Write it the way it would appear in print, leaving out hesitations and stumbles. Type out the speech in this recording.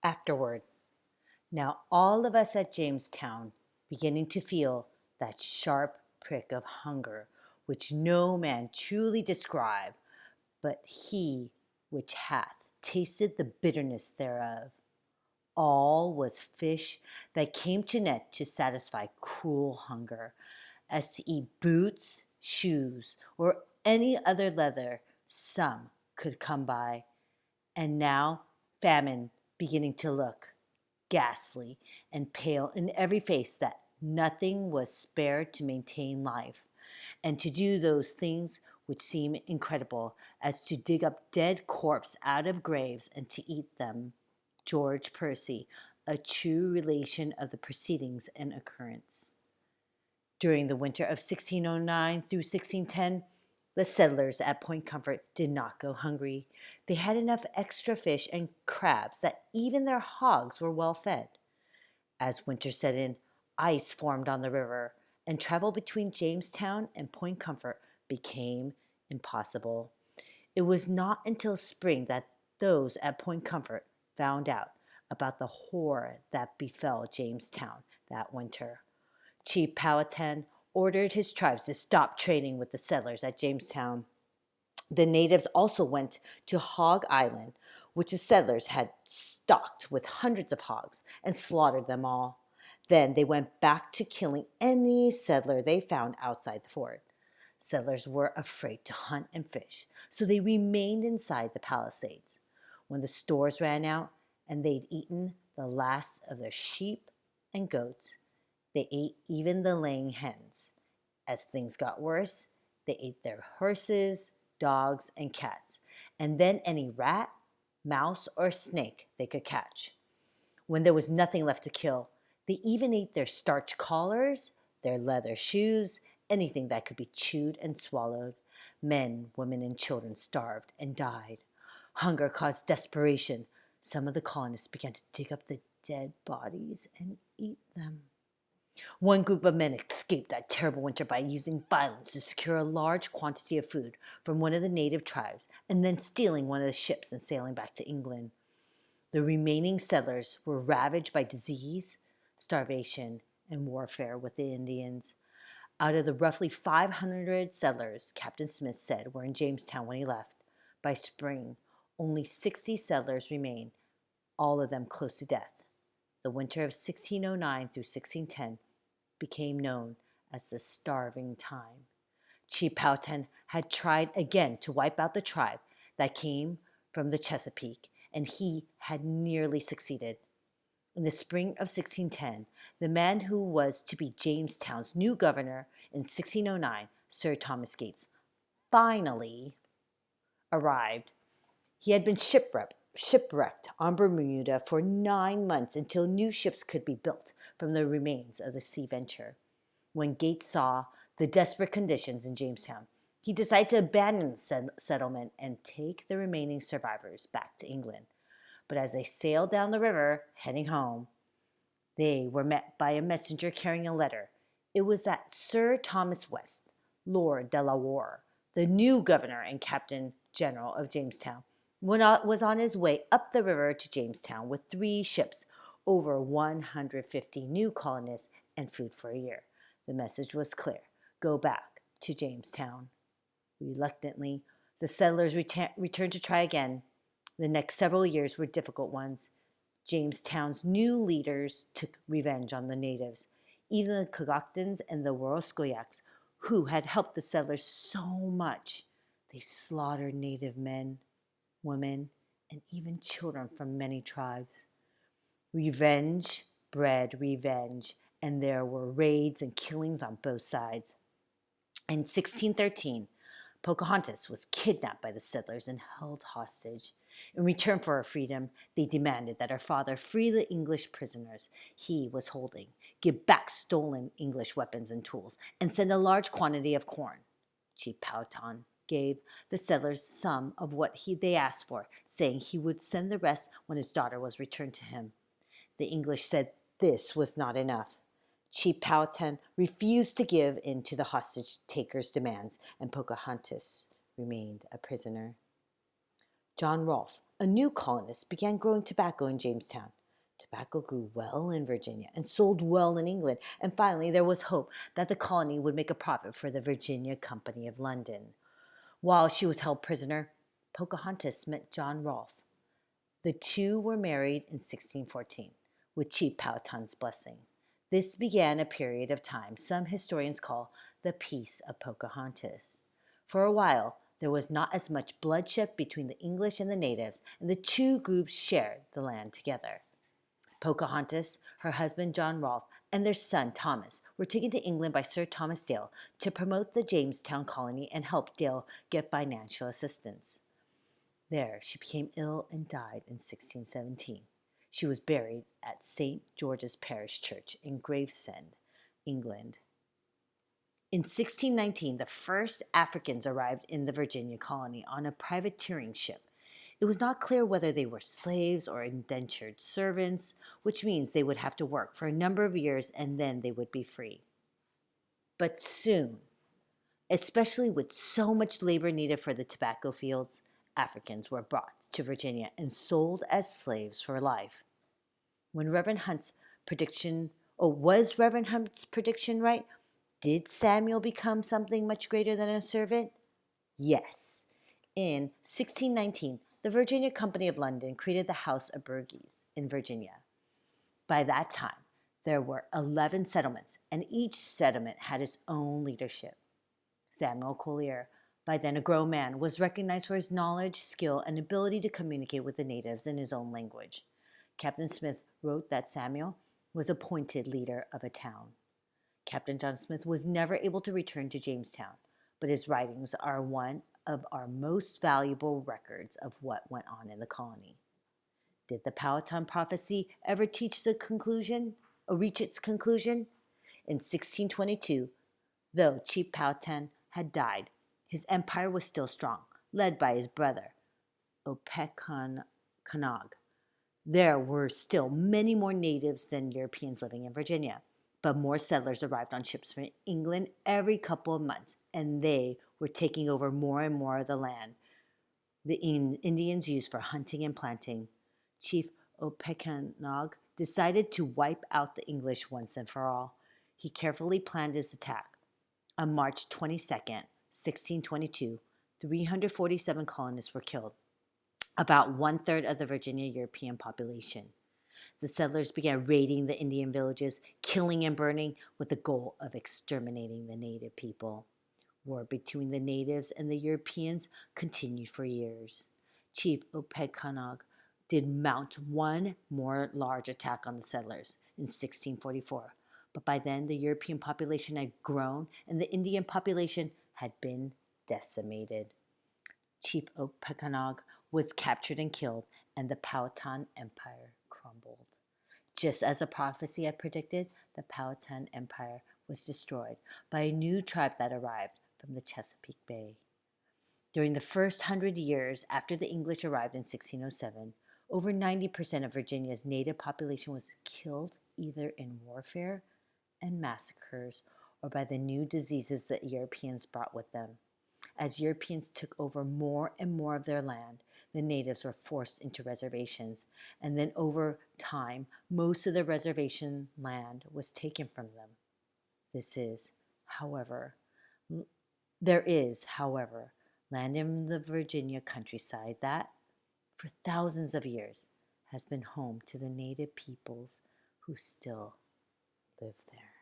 Afterward. Now all of us at Jamestown beginning to feel that sharp prick of hunger, which no man truly describe, but he which hath tasted the bitterness thereof. All was fish that came to net to satisfy cruel hunger, as to eat boots, shoes, or any other leather some could come by. And now famine beginning to look ghastly and pale in every face, that nothing was spared to maintain life, and to do those things which seem incredible, as to dig up dead corpses out of graves and to eat them. George Percy, a true relation of the proceedings and occurrence. During the winter of 1609 through 1610, the settlers at Point Comfort did not go hungry. They had enough extra fish and crabs that even their hogs were well fed. As winter set in, ice formed on the river, and travel between Jamestown and Point Comfort became impossible. It was not until spring that those at Point Comfort found out about the horror that befell Jamestown that winter. Chief Powhatan ordered his tribes to stop trading with the settlers at Jamestown. The natives also went to Hog Island, which the settlers had stocked with hundreds of hogs, and slaughtered them all. Then they went back to killing any settler they found outside the fort. Settlers were afraid to hunt and fish, so they remained inside the palisades. When the stores ran out and they'd eaten the last of their sheep and goats, they ate even the laying hens. As things got worse, they ate their horses, dogs, and cats, and then any rat, mouse, or snake they could catch. When there was nothing left to kill, they even ate their starch collars, their leather shoes, anything that could be chewed and swallowed. Men, women, and children starved and died. Hunger caused desperation. Some of the colonists began to dig up the dead bodies and eat them. One group of men escaped that terrible winter by using violence to secure a large quantity of food from one of the native tribes, and then stealing one of the ships and sailing back to England. The remaining settlers were ravaged by disease, starvation, and warfare with the Indians. Out of the roughly 500 settlers Captain Smith said were in Jamestown when he left, by spring only 60 settlers remained, all of them close to death. The winter of 1609 through 1610 became known as the Starving Time. Chief Powhatan had tried again to wipe out the tribe that came from the Chesapeake, and he had nearly succeeded. In the spring of 1610, the man who was to be Jamestown's new governor in 1609, Sir Thomas Gates, finally arrived. He had been shipwrecked on Bermuda for 9 months until new ships could be built from the remains of the Sea Venture. When Gates saw the desperate conditions in Jamestown, he decided to abandon the settlement and take the remaining survivors back to England. But as they sailed down the river, heading home, they were met by a messenger carrying a letter. It was that Sir Thomas West, Lord de la Warr, the new governor and captain general of Jamestown, was on his way up the river to Jamestown with 3 ships, over 150 new colonists, and food for a year. The message was clear: go back to Jamestown. Reluctantly, the settlers returned to try again. The next several years were difficult ones. Jamestown's new leaders took revenge on the natives, even the Cogoktans and the Woroskoyaks, who had helped the settlers so much. They slaughtered native men, women, and even children from many tribes. Revenge bred revenge, and there were raids and killings on both sides. In 1613, Pocahontas was kidnapped by the settlers and held hostage. In return for her freedom, they demanded that her father free the English prisoners he was holding, give back stolen English weapons and tools, and send a large quantity of corn. Chief Powhatan gave the settlers some of what they asked for, saying he would send the rest when his daughter was returned to him. The English said this was not enough. Chief Powhatan refused to give in to the hostage takers' demands, and Pocahontas remained a prisoner. John Rolfe, a new colonist, began growing tobacco in Jamestown. Tobacco grew well in Virginia and sold well in England, and finally there was hope that the colony would make a profit for the Virginia Company of London. While she was held prisoner, Pocahontas met John Rolfe. The two were married in 1614, with Chief Powhatan's blessing. This began a period of time some historians call the Peace of Pocahontas. For a while, there was not as much bloodshed between the English and the natives, and the two groups shared the land together. Pocahontas, her husband John Rolfe, and their son Thomas were taken to England by Sir Thomas Dale to promote the Jamestown colony and help Dale get financial assistance. There, she became ill and died in 1617. She was buried at St. George's Parish Church in Gravesend, England. In 1619, the first Africans arrived in the Virginia colony on a privateering ship. It was not clear whether they were slaves or indentured servants, which means they would have to work for a number of years and then they would be free. But soon, especially with so much labor needed for the tobacco fields, Africans were brought to Virginia and sold as slaves for life. When Reverend Hunt's prediction, was Reverend Hunt's prediction right? Did Samuel become something much greater than a servant? Yes. In 1619, the Virginia Company of London created the House of Burgesses in Virginia. By that time, there were 11 settlements, and each settlement had its own leadership. Samuel Collier, by then a grown man, was recognized for his knowledge, skill, and ability to communicate with the natives in his own language. Captain Smith wrote that Samuel was appointed leader of a town. Captain John Smith was never able to return to Jamestown, but his writings are one of our most valuable records of what went on in the colony. Did the Powhatan prophecy ever reach its conclusion? In 1622, though Chief Powhatan had died, his empire was still strong, led by his brother, Opechancanough. There were still many more natives than Europeans living in Virginia, but more settlers arrived on ships from England every couple of months, and they were taking over more and more of the land the Indians used for hunting and planting. Chief Opechancanough decided to wipe out the English once and for all. He carefully planned his attack. On March 22nd, 1622, 347 colonists were killed, about one-third of the Virginia European population. The settlers began raiding the Indian villages, killing and burning, with the goal of exterminating the native people. War between the natives and the Europeans continued for years. Chief Opechancanough did mount one more large attack on the settlers in 1644, but by then the European population had grown and the Indian population had been decimated. Chief Opechancanough was captured and killed, and the Powhatan Empire crumbled. Just as a prophecy had predicted, the Powhatan Empire was destroyed by a new tribe that arrived from the Chesapeake Bay. During the first 100 years after the English arrived in 1607, over 90% of Virginia's native population was killed either in warfare and massacres or by the new diseases that Europeans brought with them. As Europeans took over more and more of their land, the natives were forced into reservations, and then over time, most of the reservation land was taken from them. There is, however, land in the Virginia countryside that, for thousands of years, has been home to the native peoples who still live there.